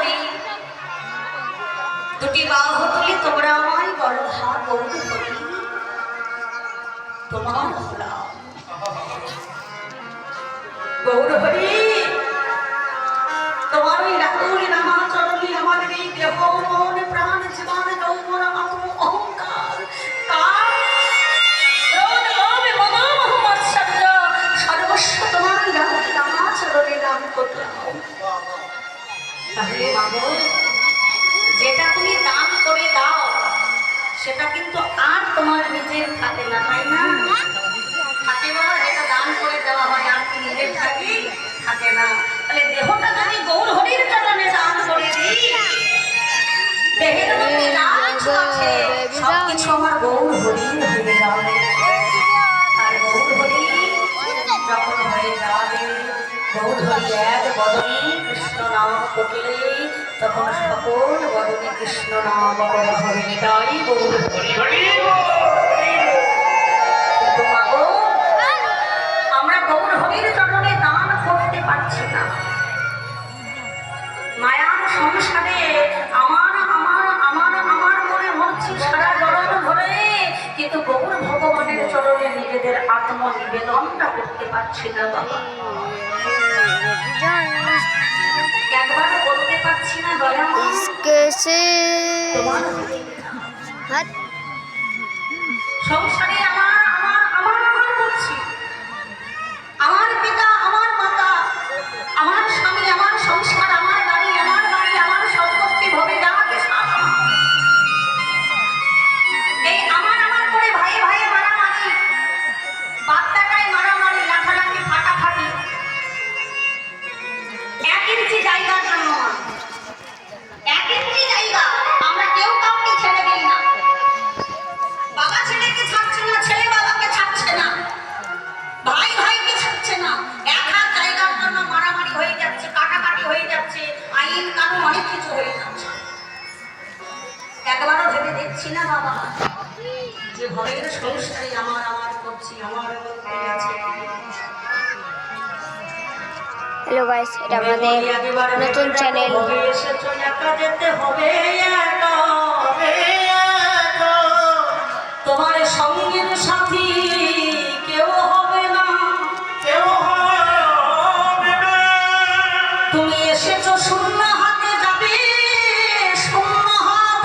হরি দুটি বাহু তুলি তোমরা আমায় বড় হা গৌর হরি তোমার হলাম গৌর হরি তোমার ওই রাতুল নামাচরণে আমাদের এই দেহ মন প্রাণ জীবন যৌবন অহংকার সর্বস্ব তোমার ওই রাতুল নামাচরণে নাম করলাম। তাহলে বাবু যেটা তুমি দান করে দাও সেটা কিন্তু আর তোমার নিজের থাকে না, তাই না? থাকে বাবা, যেটা দান করে দেওয়া হয় আর কি নিজের থাকে না। তাহলে দেহটা যদি গৌর হরির চরণে দান করে দিই, দেহের মধ্যে যা কিছু আছে সবকিছু আমার গৌর হরির হয়ে যাবে। আর গৌর হরি যখন হয়ে যাবে, গৌর হরি এক বদনে কৃষ্ণ নাম করলে তখন সকল বদনে কৃষ্ণ নাম বলা হবে। তাই গৌর হরি। কিন্তু মাগো, আমরা গৌর হরির চরণে দান করতে পারছি না। মায়ার সংসারে আমার আমার আমার আমার করে মরছি সারা জড়ন ধরে, কিন্তু গৌর ভগবানের চরণে নিজেদের আত্মনিবেদনটা করতে পারছি না বাবা। একবার বলতে পারছি না দয়া সংসারে আমার আমার আমার আমার করছি, আমার পিতা আমার মাতা আমার স্বামী আমার সংসার আমার গাড়ি আমার সম্পত্তি ভবে যা এই আমার আমার করে ভাই ভাই মারামারি, বাচ্চাটায় মারামারি, লাঠালাঠি ফাটাফাটি, 1 ইঞ্চি জায়গার জন্য 1 ইঞ্চি জায়গা আমরা কেউ কাউকে ছেড়ে দিই না। বাবা ছেলেকে ছাড়ছে না, ছেলে বাবাকে ছাড়ছে না, ভাই ভাইকে ছাড়ছে না। 1 হাত জায়গার জন্য মারামারি হয়ে যাচ্ছে, কাটাকাটি হয়ে যাচ্ছে, আইন কানুন অনেক কিছু হয়ে যাচ্ছে। একবারও ভেবে দেখছি না বাবা যে ঘরের সংসারে আমার আমার করছি, আমার আছে। হ্যালো গাইস, এটা আমাদের নতুন চ্যানেল। এসেছো একা যেতে হবে একা।